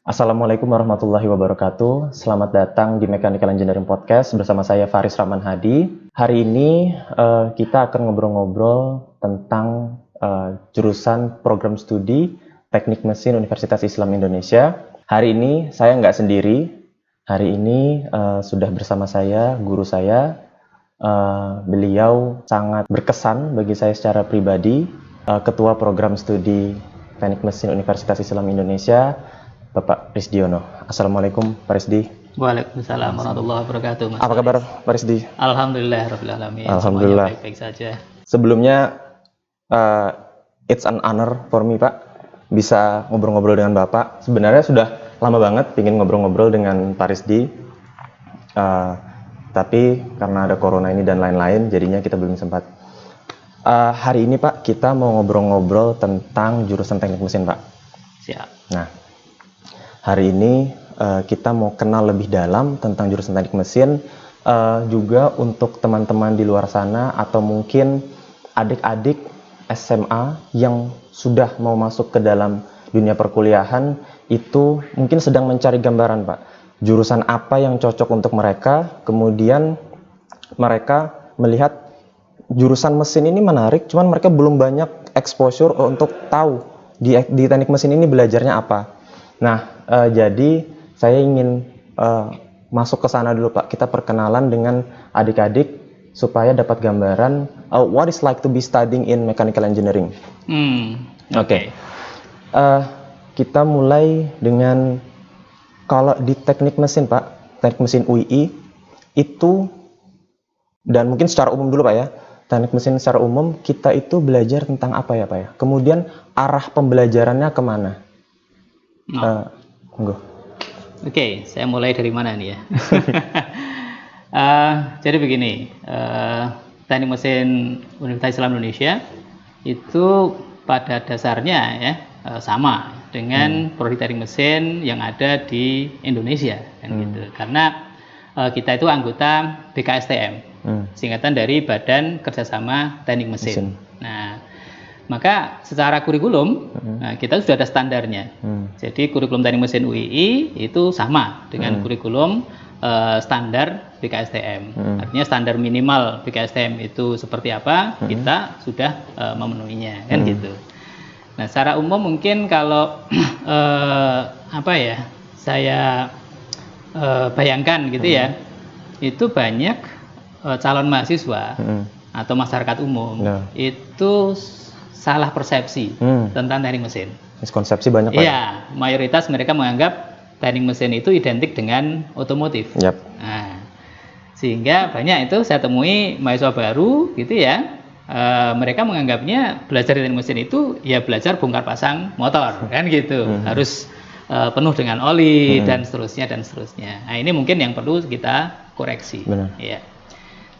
Assalamualaikum warahmatullahi wabarakatuh. Selamat datang di Mechanical Engineering Podcast bersama saya Faris Rahman Hadi. Hari ini kita akan ngobrol-ngobrol tentang jurusan program studi Teknik Mesin Universitas Islam Indonesia. Hari ini saya nggak sendiri. Hari ini sudah bersama saya guru saya. Beliau sangat berkesan bagi saya secara pribadi. Ketua Program Studi Teknik Mesin Universitas Islam Indonesia, Bapak Risdiono. Assalamualaikum Pak Risdi. Waalaikumsalam warahmatullahi wabarakatuh. Mas Apa kabar Pak Risdi? Alhamdulillah rabbil alamin. Alhamdulillah. Semuanya baik-baik saja. Sebelumnya it's an honor for me Pak bisa ngobrol-ngobrol dengan Bapak. Sebenarnya sudah lama banget ingin ngobrol-ngobrol dengan Pak Risdi. Tapi karena ada corona ini dan lain-lain jadinya kita belum sempat. Hari ini Pak kita mau ngobrol-ngobrol tentang jurusan teknik mesin Pak. Siap. Nah, hari ini kita mau kenal lebih dalam tentang jurusan teknik mesin, juga untuk teman-teman di luar sana atau mungkin adik-adik SMA yang sudah mau masuk ke dalam dunia perkuliahan itu mungkin sedang mencari gambaran Pak, jurusan apa yang cocok untuk mereka, kemudian mereka melihat jurusan mesin ini menarik, cuman mereka belum banyak exposure untuk tahu di teknik mesin ini belajarnya apa. Nah, jadi saya ingin masuk ke sana dulu Pak. Kita perkenalan dengan adik-adik supaya dapat gambaran what is like to be studying in mechanical engineering. Oke. Kita mulai dengan kalau di teknik mesin Pak, teknik mesin UII itu, dan mungkin secara umum dulu Pak ya. Teknik mesin secara umum kita itu belajar tentang apa ya Pak ya? Kemudian arah pembelajarannya kemana? Oke, saya mulai dari mana nih ya? Jadi begini, teknik mesin Universitas Islam Indonesia itu pada dasarnya ya sama dengan prodi teknik mesin yang ada di Indonesia kan gitu. Karena kita itu anggota BKSTM, singkatan dari Badan Kerjasama Teknik Mesin. Nah, maka secara kurikulum kita sudah ada standarnya. Jadi kurikulum teknik mesin UII itu sama dengan kurikulum standar BKSTM. Artinya standar minimal BKSTM itu seperti apa, kita sudah memenuhinya kan gitu. Nah, secara umum mungkin kalau saya bayangkan gitu ya, itu banyak calon mahasiswa atau masyarakat umum itu salah persepsi tentang teknik mesin. Miskonsepsi banyak Pak. Iya, mayoritas mereka menganggap teknik mesin itu identik dengan otomotif. Yep. Nah, sehingga banyak itu saya temui mahasiswa baru gitu ya, mereka menganggapnya belajar teknik mesin itu ya belajar bongkar pasang motor kan gitu, harus penuh dengan oli dan seterusnya dan seterusnya. Nah, ini mungkin yang perlu kita koreksi. Benar. Ya.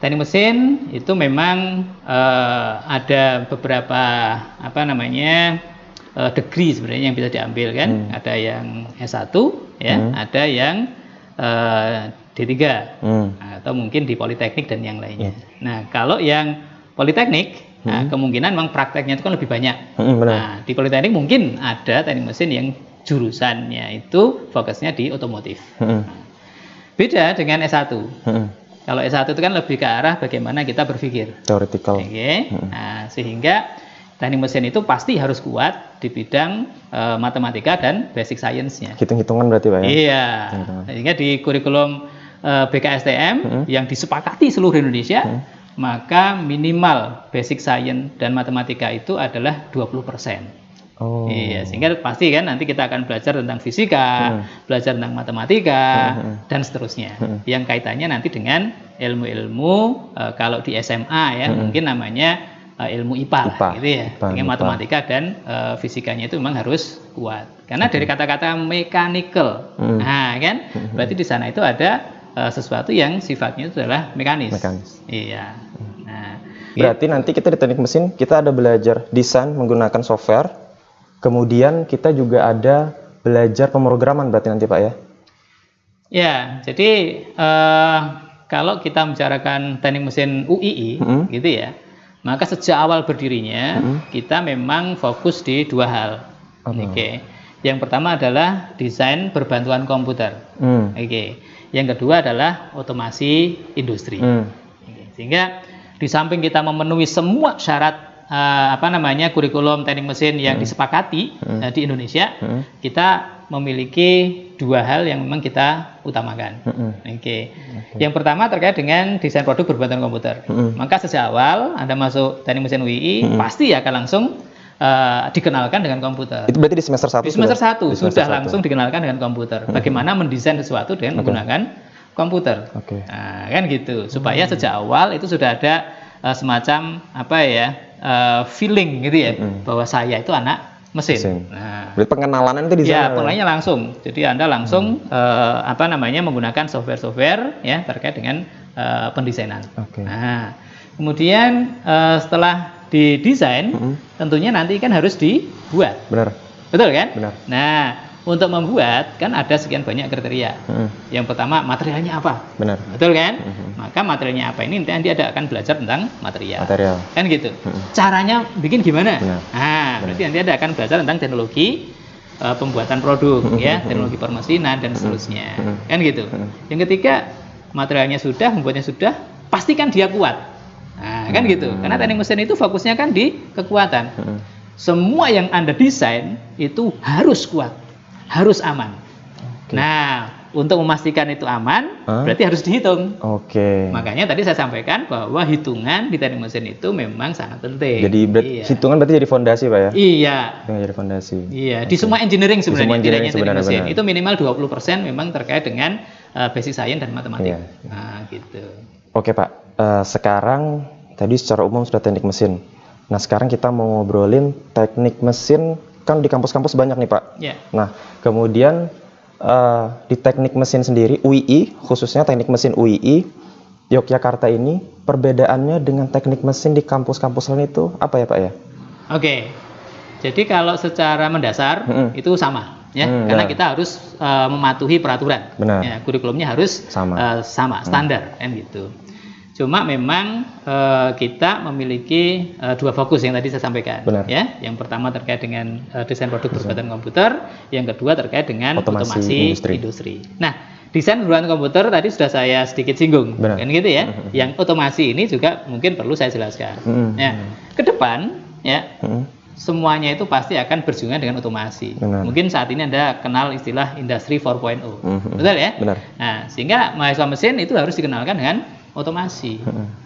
Teknik mesin itu memang ada beberapa degree sebenarnya yang bisa diambil kan. Ada yang S1 ya, ada yang D3 atau mungkin di politeknik dan yang lainnya. Nah, kalau yang politeknik kemungkinan memang prakteknya itu kan lebih banyak. Nah, di politeknik mungkin ada teknik mesin yang jurusannya itu fokusnya di otomotif. Beda dengan S1. Kalau S1 itu kan lebih ke arah bagaimana kita berpikir. Theoretical. Nah, sehingga teknik mesin itu pasti harus kuat di bidang matematika dan basic science-nya. Hitung-hitungan berarti Pak ya? Iya. Sehingga di kurikulum BKSTM yang disepakati seluruh Indonesia, maka minimal basic science dan matematika itu adalah 20%. Iya, sehingga pasti kan nanti kita akan belajar tentang fisika, belajar tentang matematika dan seterusnya. Yang kaitannya nanti dengan ilmu-ilmu kalau di SMA ya mungkin namanya ilmu IPA lah gitu ya. Dengan matematika dan fisikanya itu memang harus kuat. Karena dari kata-kata mechanical. Nah, kan berarti di sana itu ada sesuatu yang sifatnya itu adalah mekanis. Iya. Nah, berarti nanti kita di teknik mesin kita ada belajar desain menggunakan software. Kemudian kita juga ada belajar pemrograman berarti nanti Pak ya? Ya, jadi kalau kita membicarakan teknik mesin UII gitu ya, maka sejak awal berdirinya kita memang fokus di dua hal. Oke. Yang pertama adalah desain berbantuan komputer. Oke. Yang kedua adalah otomasi industri. Oke. Sehingga di samping kita memenuhi semua syarat kurikulum teknik mesin yang disepakati di Indonesia, kita memiliki dua hal yang memang kita utamakan. Oke. Yang pertama terkait dengan desain produk berbantuan komputer. Maka sejak awal Anda masuk teknik mesin UII pasti akan langsung dikenalkan dengan komputer. Itu berarti di semester 1? Di semester 1 sudah langsung dikenalkan dengan komputer. Bagaimana mendesain sesuatu dengan menggunakan komputer. Nah, kan gitu. Supaya sejak awal itu sudah ada semacam feeling gitu ya, bahwa saya itu anak mesin. Nah, berarti pengenalan itu di sana. Ya, pengenalannya langsung. Jadi Anda langsung menggunakan software-software ya terkait dengan pendesainan. Nah, kemudian setelah didesain, tentunya nanti kan harus dibuat. Benar. Betul kan? Benar. Nah, untuk membuat kan ada sekian banyak kriteria. Yang pertama, materialnya apa? Benar. Betul kan? Maka materialnya apa ini nanti Anda akan belajar tentang material. Kan gitu. Caranya bikin gimana? Benar. Nah, berarti nanti Anda akan belajar tentang teknologi pembuatan produk ya, teknologi permesinan dan seterusnya. Kan gitu. Yang ketiga, materialnya sudah, membuatnya sudah, pastikan dia kuat. Nah, kan gitu. Karena teknik mesin itu fokusnya kan di kekuatan. Semua yang Anda desain itu harus kuat, harus aman. Nah, untuk memastikan itu aman, berarti harus dihitung. Makanya tadi saya sampaikan bahwa hitungan di teknik mesin itu memang sangat penting. Jadi hitungan berarti jadi fondasi, Pak ya? Iya. Jadi fondasi. Iya, di semua engineering sebenarnya, tidak hanya teknik mesin. Itu minimal 20% memang terkait dengan basic science dan matematik. Nah, gitu. Oke, Pak. Sekarang tadi secara umum sudah teknik mesin. Nah, sekarang kita mau ngobrolin teknik mesin, kan di kampus-kampus banyak nih, Pak. Nah, kemudian di teknik mesin sendiri, UII, khususnya teknik mesin UII Yogyakarta ini, perbedaannya dengan teknik mesin di kampus-kampus lain itu apa ya, Pak ya? Oke, jadi kalau secara mendasar itu sama, ya, karena kita harus mematuhi peraturan. Ya, kurikulumnya harus sama, standar, kan gitu. Cuma memang kita memiliki dua fokus yang tadi saya sampaikan. Ya, yang pertama terkait dengan desain produk berbasis komputer, yang kedua terkait dengan otomasi industri. Nah, desain berbasis komputer tadi sudah saya sedikit singgung, kan gitu ya. Yang otomasi ini juga mungkin perlu saya jelaskan. Ya, ke depan, ya. Semuanya itu pasti akan bersinggungan dengan otomasi. Mungkin saat ini Anda kenal istilah industri 4.0. Betul ya? Nah, sehingga mahasiswa mesin itu harus dikenalkan dengan otomasi.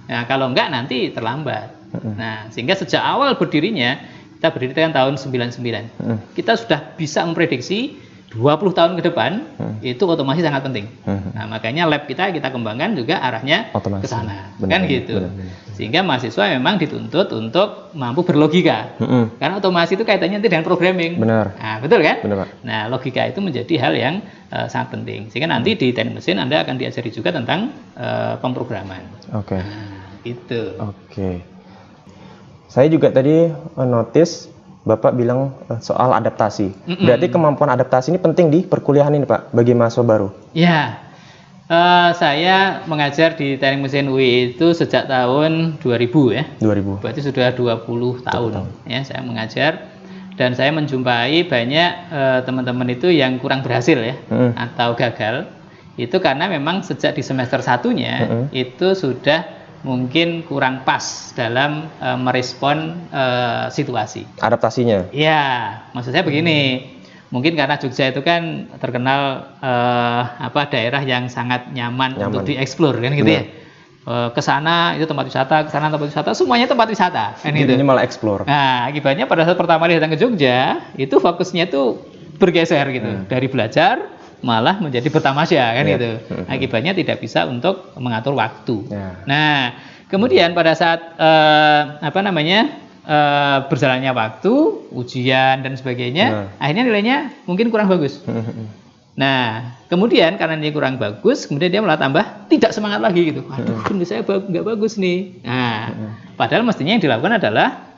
Nah, kalau enggak nanti terlambat. Nah, sehingga sejak awal berdirinya, kita berdiri kan tahun 99. Kita sudah bisa memprediksi 20 tahun ke depan itu otomasi sangat penting. Nah, makanya lab kita kembangkan juga arahnya ke sana. Kan gitu. Sehingga mahasiswa memang dituntut untuk mampu berlogika. Karena otomasi itu kaitannya dengan programming. Nah, betul kan? Nah, logika itu menjadi hal yang sangat penting. Sehingga nanti di teknik mesin Anda akan diajari juga tentang pemrograman. Nah, gitu. Saya juga tadi notice Bapak bilang soal adaptasi. Berarti kemampuan adaptasi ini penting di perkuliahan ini, Pak, bagi mahasiswa baru. Ya, saya mengajar di teknik mesin UI itu sejak tahun 2000 ya. 2000. Berarti sudah 20 tahun ya saya mengajar, dan saya menjumpai banyak teman-teman itu yang kurang berhasil ya, atau gagal. Itu karena memang sejak di semester satunya itu sudah mungkin kurang pas dalam merespon situasi. Adaptasinya? Iya, maksud saya begini. Mungkin karena Jogja itu kan terkenal daerah yang sangat nyaman untuk dieksplor kan gitu ya. Ke sana itu tempat wisata, ke sana tempat wisata, semuanya tempat wisata kan gitu. Ini malah eksplor. Nah, akibatnya pada saat pertama dia datang ke Jogja, itu fokusnya itu bergeser gitu. Dari belajar malah menjadi bertamasya kan gitu. Akibatnya tidak bisa untuk mengatur waktu. Nah, kemudian pada saat berjalannya waktu, ujian dan sebagainya, akhirnya nilainya mungkin kurang bagus. Nah, kemudian karena ini kurang bagus, kemudian dia malah tambah tidak semangat lagi gitu. Aduh, nilai saya nggak bagus nih. Nah, padahal mestinya yang dilakukan adalah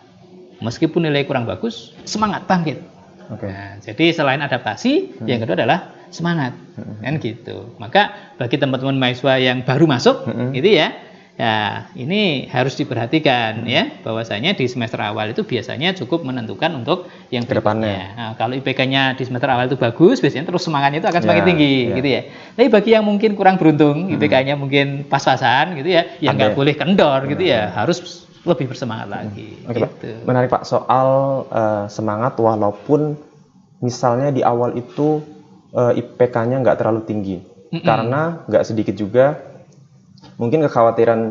meskipun nilai kurang bagus, semangat bangkit. Nah, jadi selain adaptasi, yang kedua adalah semangat, kan gitu. Maka bagi teman-teman mahasiswa yang baru masuk, gitu ya, Ya, ini harus diperhatikan ya, bahwasanya di semester awal itu biasanya cukup menentukan untuk yang Kedepannya. berikutnya. Nah, kalau IPK-nya di semester awal itu bagus, biasanya terus semangatnya itu akan semakin tinggi, gitu ya. Tapi bagi yang mungkin kurang beruntung, IPK-nya mungkin pas-pasan, gitu ya, ya nggak boleh kendor, gitu ya, harus lebih bersemangat lagi. Oke, gitu. Pak. Menarik Pak soal semangat walaupun misalnya di awal itu IPK-nya nggak terlalu tinggi, karena nggak sedikit juga mungkin kekhawatiran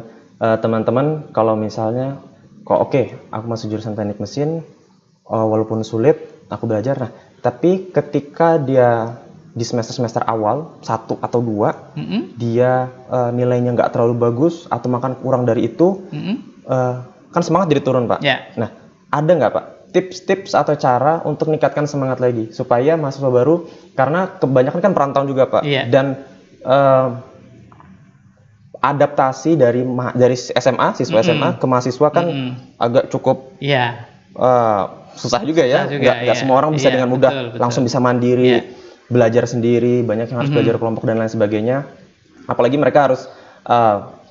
teman-teman kalau misalnya kok oke, aku masuk jurusan teknik mesin walaupun sulit aku belajar. Nah, tapi ketika dia di semester awal 1 atau 2 dia nilainya nggak terlalu bagus atau makan kurang dari itu, kan semangat jadi turun, Pak. Ya. Nah, ada nggak, Pak, tips-tips atau cara untuk meningkatkan semangat lagi supaya mahasiswa baru, karena kebanyakan kan perantauan juga, Pak, dan adaptasi dari SMA, siswa SMA ke mahasiswa kan agak cukup susah juga ya. Nggak semua orang bisa dengan mudah langsung bisa mandiri, belajar sendiri, banyak yang harus belajar kelompok dan lain sebagainya. Apalagi mereka harus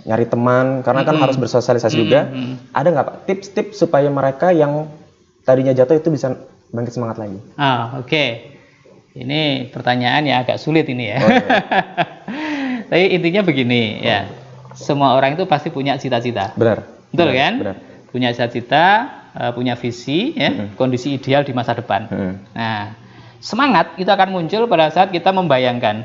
nyari teman, karena kan harus bersosialisasi juga. Ada nggak, Pak, tips-tips supaya mereka yang tadinya jatuh itu bisa bangkit semangat lagi? Oke. Ini pertanyaan yang agak sulit ini ya. Tapi intinya begini ya, semua orang itu pasti punya cita-cita. Benar. Betul kan? Benar. Punya cita-cita, punya visi, ya, kondisi ideal di masa depan. Nah, semangat itu akan muncul pada saat kita membayangkan,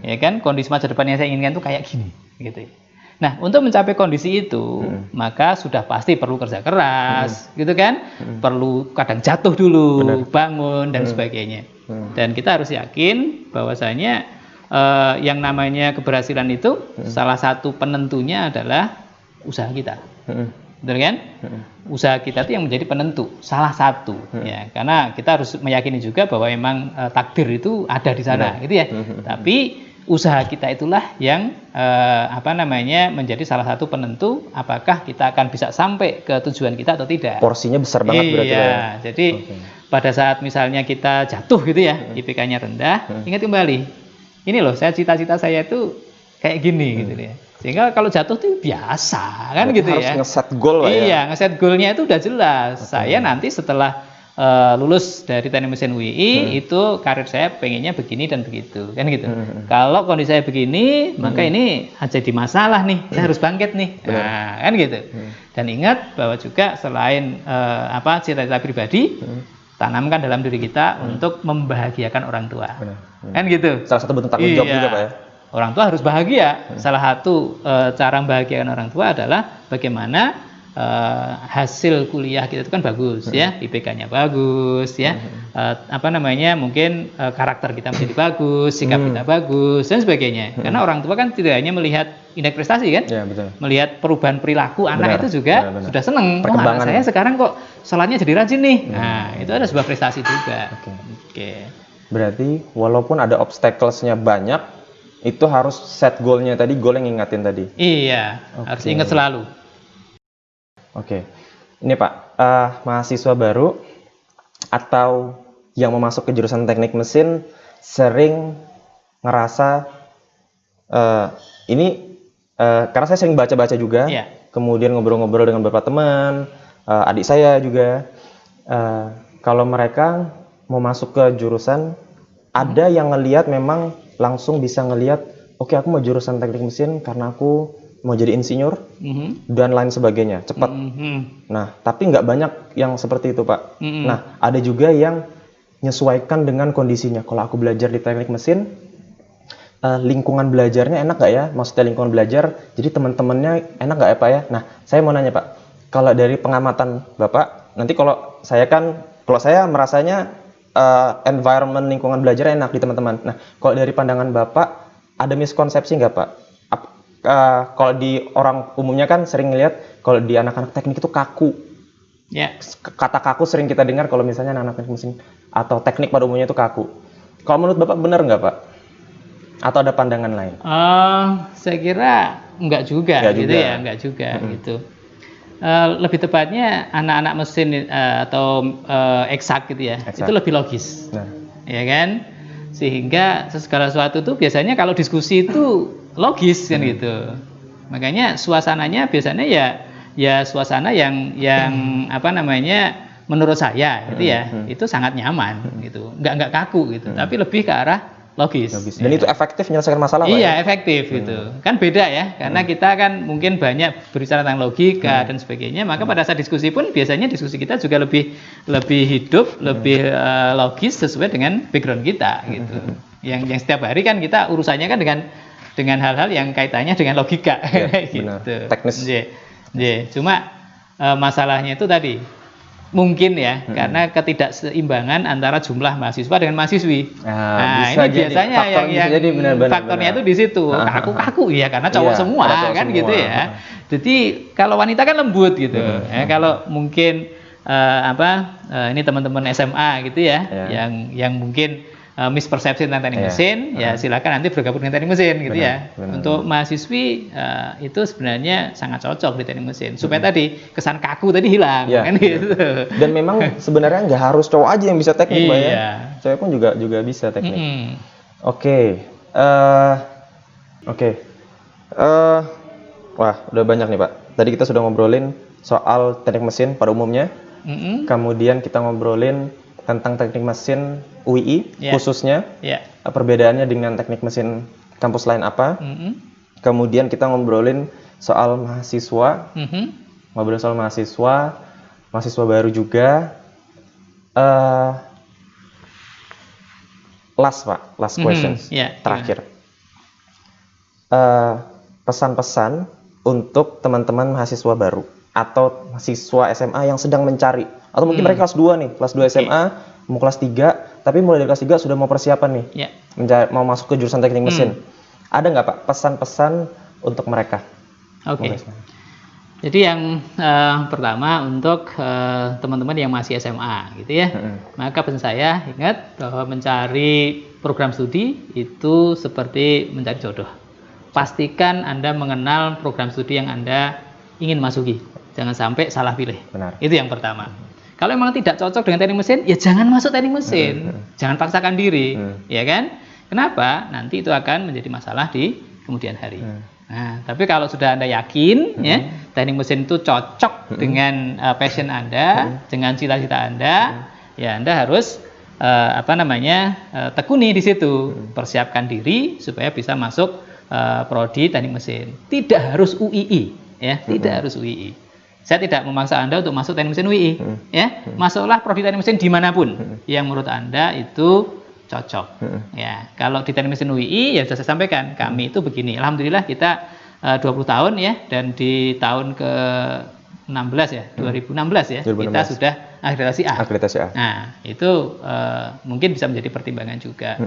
ya kan, kondisi masa depan yang saya inginkan itu kayak gini, gitu. Nah, untuk mencapai kondisi itu, maka sudah pasti perlu kerja keras, gitu kan? Perlu kadang jatuh dulu, bangun dan sebagainya. Dan kita harus yakin bahwasanya yang namanya keberhasilan itu salah satu penentunya adalah usaha kita, betul kan? Usaha kita itu yang menjadi penentu, salah satu, ya, karena kita harus meyakini juga bahwa memang takdir itu ada di sana, gitu ya. Tapi usaha kita itulah yang menjadi salah satu penentu apakah kita akan bisa sampai ke tujuan kita atau tidak. Porsinya besar banget berarti ya. Jadi pada saat misalnya kita jatuh gitu ya, IPK-nya rendah, ingat kembali. Ini loh, cita-cita saya itu kayak gini gitu ya. Sehingga kalau jatuh tuh biasa kan. Berarti gitu ya. Harus ngeset goal lah ya. Iya, ngeset goalnya itu udah jelas. Saya nanti setelah lulus dari teknik mesin UI itu karir saya pengennya begini dan begitu kan gitu. Kalau kondisi saya begini, maka ini jadi masalah nih. Saya harus bangkit nih. Nah, kan gitu. Dan ingat bahwa juga selain cita-cita pribadi, tanamkan dalam diri kita untuk membahagiakan orang tua. Kan gitu. Salah satu bentuk tanggung jawab juga, Pak ya. Orang tua harus bahagia. Salah satu cara membahagiakan orang tua adalah bagaimana hasil kuliah kita itu kan bagus ya, IPK-nya bagus ya. Mungkin karakter kita menjadi bagus, sikap kita bagus dan sebagainya. Karena orang tua kan tidak hanya melihat indeks prestasi kan, melihat perubahan perilaku anak itu juga sudah seneng. Oh, anak saya sekarang kok sholatnya jadi rajin nih. Nah, itu ada sebuah prestasi juga. Oke. Berarti walaupun ada obstacles-nya banyak, itu harus set goal-nya tadi, goal yang ngingatin tadi. Iya, harus ingat selalu. Oke. Ini Pak, mahasiswa baru atau yang mau masuk ke jurusan teknik mesin sering ngerasa karena saya sering baca-baca juga, kemudian ngobrol-ngobrol dengan beberapa teman, adik saya juga, kalau mereka mau masuk ke jurusan, ada yang ngelihat memang langsung bisa ngelihat, oke, aku mau jurusan teknik mesin karena aku mau jadi insinyur dan lain sebagainya, cepat. Nah, tapi nggak banyak yang seperti itu, Pak. Nah, ada juga yang menyesuaikan dengan kondisinya. Kalau aku belajar di teknik mesin, lingkungan belajarnya enak nggak ya? Maksudnya lingkungan belajar, jadi teman-temannya enak nggak ya, Pak ya? Nah, saya mau nanya, Pak, kalau dari pengamatan Bapak, nanti kalau saya merasanya environment lingkungan belajar enak di teman-teman. Nah, kalau dari pandangan Bapak, ada miskonsepsi nggak, Pak? Kalau di orang umumnya kan sering ngelihat kalau di anak-anak teknik itu kaku. Kata kaku sering kita dengar kalau misalnya anak-anak teknik mesin atau teknik pada umumnya itu kaku. Kalau menurut Bapak benar nggak, Pak? Atau ada pandangan lain? Saya kira enggak juga, enggak juga gitu. Lebih tepatnya anak-anak mesin atau eksak gitu ya, itu lebih logis, ya kan? Sehingga segala sesuatu itu biasanya kalau diskusi itu logis kan gitu. Makanya suasananya biasanya ya suasana yang apa namanya, menurut saya gitu ya, itu sangat nyaman gitu, nggak kaku gitu, tapi lebih ke arah logis. Dan itu efektif menyelesaikan masalah, Pak, Iya, ya? efektif gitu. Kan beda ya, karena kita kan mungkin banyak berbicara tentang logika dan sebagainya, maka pada saat diskusi pun biasanya diskusi kita juga lebih hidup, lebih logis sesuai dengan background kita gitu. Yang setiap hari kan kita urusannya kan dengan hal-hal yang kaitannya dengan logika, Ya, gitu. benar. Teknis. Cuma masalahnya itu tadi mungkin ya, karena ketidakseimbangan antara jumlah mahasiswa dengan mahasiswi. Nah, ini biasanya faktornya itu di situ, kaku-kaku ya, karena cowok semua kan gitu ya. Jadi kalau wanita kan lembut gitu. Kalau mungkin ini teman-teman SMA gitu ya, yang mungkin mispersepsi tentang teknik mesin, ya silakan nanti bergabung dengan teknik mesin gitu ya. Untuk mahasiswi itu sebenarnya sangat cocok di teknik mesin supaya tadi kesan kaku tadi hilang kan gitu. Dan memang sebenarnya nggak harus cowok aja yang bisa teknik, Mbak, ya. Cewek pun juga bisa teknik. Wah, udah banyak nih, Pak. Tadi kita sudah ngobrolin soal teknik mesin pada umumnya. Kemudian kita ngobrolin tentang teknik mesin UII khususnya, perbedaannya dengan teknik mesin kampus lain apa. Kemudian kita ngobrolin soal mahasiswa, mahasiswa baru juga. Last questions, terakhir. Pesan-pesan untuk teman-teman mahasiswa baru atau mahasiswa SMA yang sedang mencari, atau mungkin mereka kelas 2 nih, kelas 2 SMA, mau kelas 3, tapi mulai dari kelas 3 sudah mau persiapan nih, mau masuk ke jurusan teknik mesin. Ada nggak, Pak, pesan-pesan untuk mereka? Jadi yang pertama untuk teman-teman yang masih SMA gitu ya, maka pesan saya, ingat bahwa mencari program studi itu seperti mencari jodoh. Pastikan Anda mengenal program studi yang Anda ingin masuki. Jangan sampai salah pilih. Itu yang pertama. Kalau memang tidak cocok dengan teknik mesin, ya jangan masuk teknik mesin. Jangan paksakan diri, ya kan? Kenapa? Nanti itu akan menjadi masalah di kemudian hari. Nah, tapi kalau sudah Anda yakin, ya, teknik mesin itu cocok dengan passion Anda, dengan cita-cita Anda, ya Anda harus tekuni di situ. Persiapkan diri supaya bisa masuk prodi teknik mesin. Tidak harus UII, ya, tidak harus UII. Saya tidak memaksa Anda untuk masuk teknik mesin UII, ya. Masuklah prodi teknik mesin dimanapun yang menurut Anda itu cocok. Ya, kalau di teknik mesin UII ya sudah saya sampaikan, kami itu begini. Alhamdulillah kita 20 tahun ya, dan di tahun ke-16 ya, 2016 ya, 2016. Kita sudah akreditasi A. Nah, itu mungkin bisa menjadi pertimbangan juga.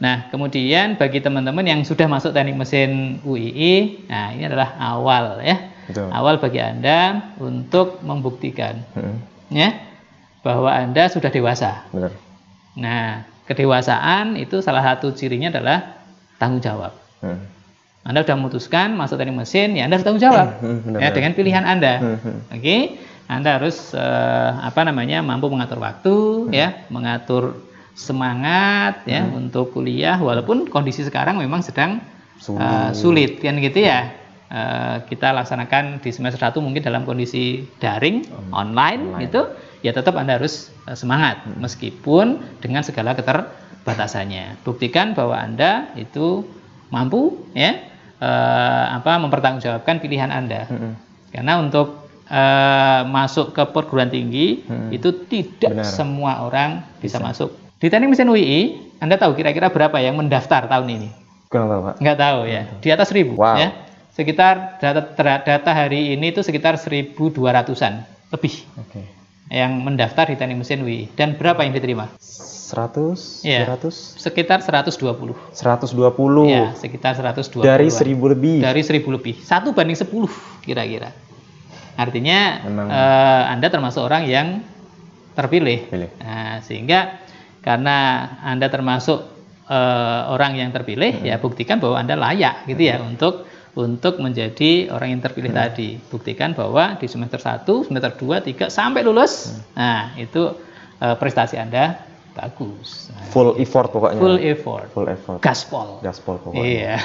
Nah, kemudian bagi teman-teman yang sudah masuk teknik mesin UII, nah ini adalah awal ya. Awal bagi Anda untuk membuktikan ya bahwa Anda sudah dewasa. Nah, kedewasaan itu salah satu cirinya adalah tanggung jawab. Anda sudah memutuskan masuk teknik mesin, ya Anda harus tanggung jawab ya dengan pilihan Anda. Anda harus mampu mengatur waktu, ya, mengatur semangat ya untuk kuliah walaupun kondisi sekarang memang sedang sulit kan gitu ya. Kita laksanakan di semester 1 mungkin dalam kondisi daring, online gitu, ya tetap Anda harus semangat meskipun dengan segala keterbatasannya. Buktikan bahwa Anda itu mampu ya mempertanggungjawabkan pilihan Anda. Karena untuk masuk ke perguruan tinggi itu tidak semua orang bisa masuk. Di teknik mesin UII, Anda tahu kira-kira berapa yang mendaftar tahun ini? Nggak tahu ya. Di atas 1000 ya. Sekitar data hari ini itu sekitar 1.200-an lebih yang mendaftar di teknik mesin UII. Dan berapa yang diterima? 100? Ya, 200? sekitar 120. 120? Ya, sekitar 120. Dari 1.000 lebih? Dari 1.000 lebih. 1/10 kira-kira. Artinya Anda termasuk orang yang terpilih. Nah, sehingga karena Anda termasuk orang yang terpilih, ya buktikan bahwa Anda layak gitu ya untuk menjadi orang yang terpilih tadi. Buktikan bahwa di semester 1, semester 2, 3 sampai lulus. Nah, itu prestasi Anda bagus. Full effort pokoknya. Full effort. Full effort. Gaspol. Gaspol pokoknya. Iya.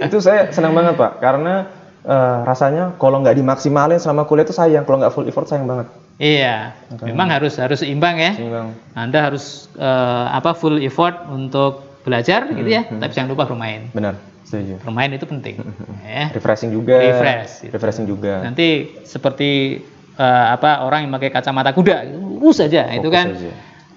Itu saya senang banget Pak, karena rasanya kalau nggak dimaksimalin selama kuliah itu sayang, kalau nggak full effort sayang banget. Iya. Memang harus seimbang ya. Seimbang. Anda harus full effort untuk belajar gitu ya, tapi jangan lupa bermain. Benar, setuju. Bermain itu penting. Ya. Refreshing juga. Refreshing juga. Nanti seperti orang yang pakai kacamata kuda, lurus saja, itu kan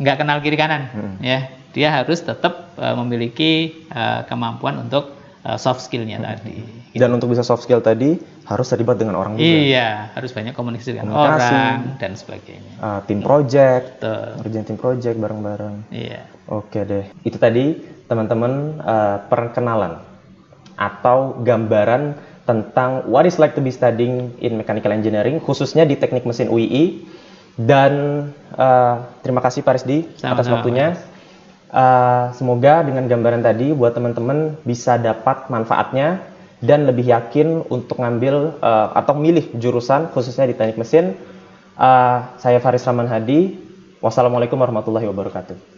nggak kenal kiri kanan, ya. Dia harus tetap memiliki kemampuan untuk soft skill-nya tadi. Gitu. Dan untuk bisa soft skill tadi harus terlibat dengan orang juga. Iya, harus banyak komunikasi dengan orang dan sebagainya. Tim project, kerjaan tim project bareng-bareng. Iya. Oke deh. Itu tadi teman-teman perkenalan atau gambaran tentang what is like to be studying in mechanical engineering, khususnya di teknik mesin UII. Dan terima kasih Pak Risdi atas waktunya. Semoga dengan gambaran tadi buat teman-teman bisa dapat manfaatnya dan lebih yakin untuk ngambil atau milih jurusan khususnya di teknik mesin. Saya Faris Rahman Hadi. Wassalamualaikum warahmatullahi wabarakatuh.